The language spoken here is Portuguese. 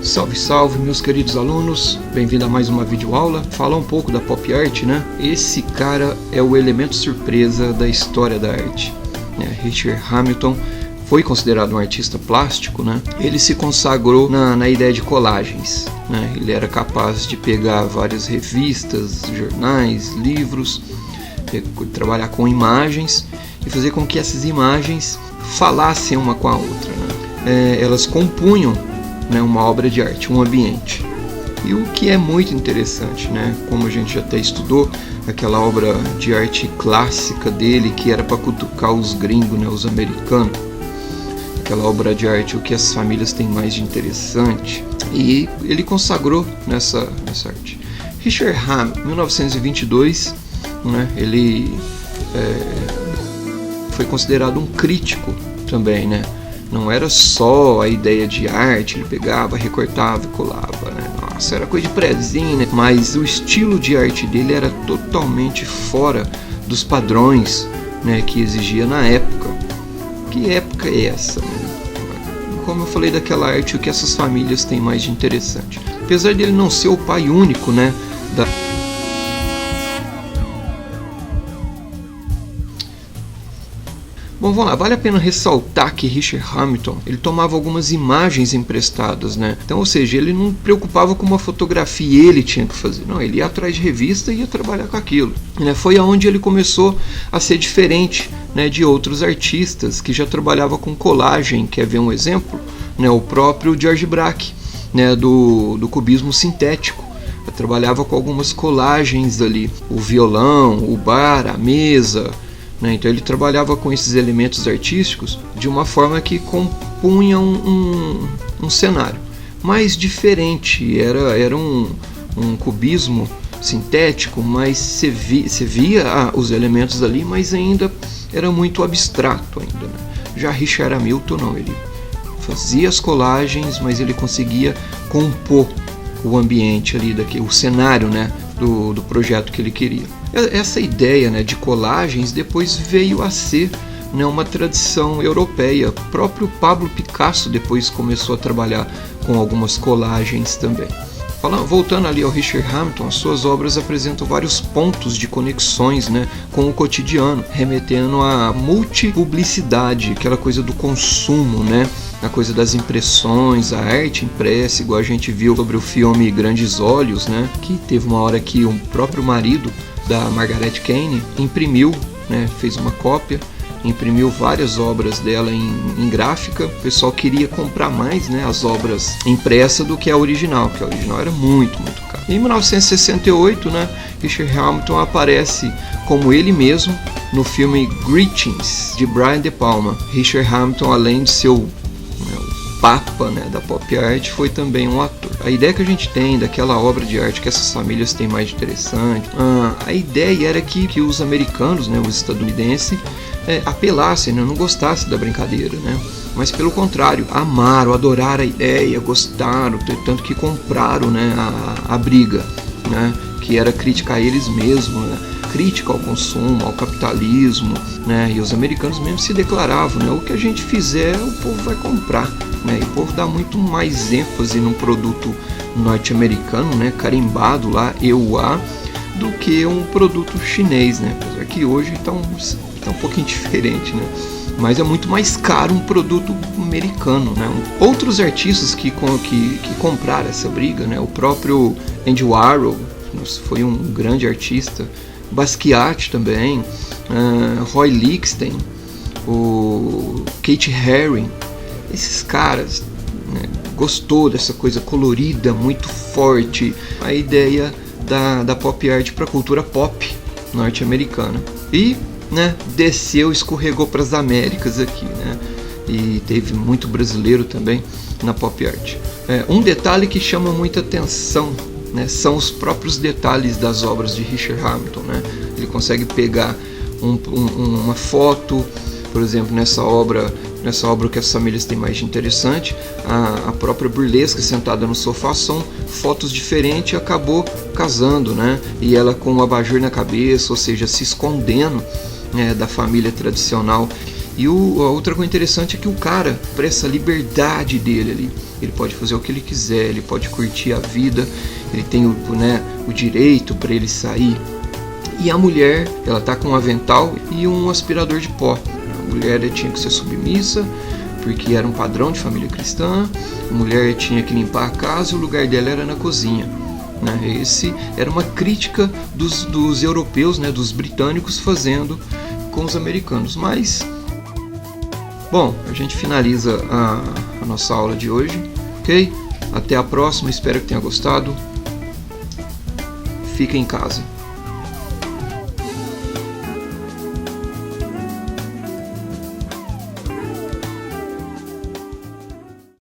Salve, salve, meus queridos alunos, bem-vindo a mais uma videoaula. Falar um pouco da pop art, né? Esse cara é o elemento surpresa da história da arte, né? Richard Hamilton foi considerado um artista plástico, né? Ele se consagrou na ideia de colagens, né? Ele era capaz de pegar várias revistas, jornais, livros, trabalhar com imagens e fazer com que essas imagens falassem uma com a outra, né? Elas compunham, né, uma obra de arte, um ambiente. E o que é muito interessante, né, como a gente até estudou, aquela obra de arte clássica dele, que era para cutucar os gringos, né, os americanos, aquela obra de arte, o que as famílias têm mais de interessante, e ele consagrou nessa arte. Richard Hamilton, 1922, né, ele foi considerado um crítico também, né? Não era só a ideia de arte, ele pegava, recortava e colava, né? Nossa, era coisa de prezinho, né? Mas o estilo de arte dele era totalmente fora dos padrões, né, que exigia na época. Que época é essa, né? Como eu falei daquela arte, o que essas famílias têm mais de interessante. Apesar dele não ser o pai único, né, Bom, vamos lá, vale a pena ressaltar que Richard Hamilton, ele tomava algumas imagens emprestadas, né? Então, ou seja, ele não preocupava com uma fotografia e ele tinha que fazer. Não, ele ia atrás de revista e ia trabalhar com aquilo, né? Foi aonde ele começou a ser diferente, né, de outros artistas que já trabalhavam com colagem. Quer ver um exemplo? Né, o próprio George Braque, né, do cubismo sintético. Eu trabalhava com algumas colagens ali, o violão, o bar, a mesa, né? Então ele trabalhava com esses elementos artísticos de uma forma que compunha um cenário mais diferente. Era um cubismo sintético, mas você via os elementos ali, mas ainda era muito abstrato ainda, né? Já Richard Hamilton não, ele fazia as colagens, mas ele conseguia compor o ambiente ali, o cenário, né, do projeto que ele queria. Essa ideia, né, de colagens depois veio a ser, né, uma tradição europeia. O próprio Pablo Picasso depois começou a trabalhar com algumas colagens também. Voltando ali ao Richard Hamilton, as suas obras apresentam vários pontos de conexões, né, com o cotidiano, remetendo à multipublicidade, aquela coisa do consumo, né, a coisa das impressões, a arte impressa, igual a gente viu sobre o filme Grandes Olhos, né, que teve uma hora que o próprio marido da Margaret Kane imprimiu, né, fez uma cópia, imprimiu várias obras dela em gráfica. O pessoal queria comprar mais, né, as obras impressas do que a original, porque a original era muito, muito cara. Em 1968, né, Richard Hamilton aparece como ele mesmo no filme Greetings, de Brian De Palma. Richard Hamilton, além de ser o papa, né, da pop art, foi também um ator. A ideia que a gente tem daquela obra de arte que essas famílias têm mais de interessante, a ideia era que os americanos, né, os estadunidenses, apelassem, né, não gostassem da brincadeira, né, mas pelo contrário, amaram, adoraram a ideia, gostaram, tanto que compraram, né, a briga, né, que era crítica a eles mesmos, né, crítica ao consumo, ao capitalismo, né, e os americanos mesmo se declaravam, né, o que a gente fizer o povo vai comprar, né, e o povo dá muito mais ênfase num produto norte-americano, né, carimbado lá, EUA, do que um produto chinês, né, apesar que hoje está um pouquinho diferente, né, mas é muito mais caro um produto americano, né. Outros artistas que compraram essa briga, né, o próprio Andy Warhol foi um grande artista, Basquiat também, Roy Lichtenstein, o Kate Haring, esses caras, né, gostou dessa coisa colorida, muito forte, a ideia da pop art para a cultura pop norte-americana. E, né, desceu, escorregou para as Américas aqui, né, e teve muito brasileiro também na pop art. Um detalhe que chama muita atenção, né, são os próprios detalhes das obras de Richard Hamilton, né? Ele consegue pegar uma foto, por exemplo, nessa obra que as famílias têm mais de interessante, a própria burlesca sentada no sofá, são fotos diferentes e acabou casando, né? E ela com um abajur na cabeça, ou seja, se escondendo, né, da família tradicional. E a outra coisa interessante é que o cara, para essa liberdade dele ali, ele pode fazer o que ele quiser, ele pode curtir a vida, ele tem o direito para ele sair. E a mulher, ela tá com um avental e um aspirador de pó. A mulher tinha que ser submissa, porque era um padrão de família cristã. A mulher tinha que limpar a casa e o lugar dela era na cozinha. Esse era uma crítica dos europeus, dos britânicos, fazendo com os americanos. Mas, bom, a gente finaliza a nossa aula de hoje, ok? Até a próxima, espero que tenha gostado. Fica em casa.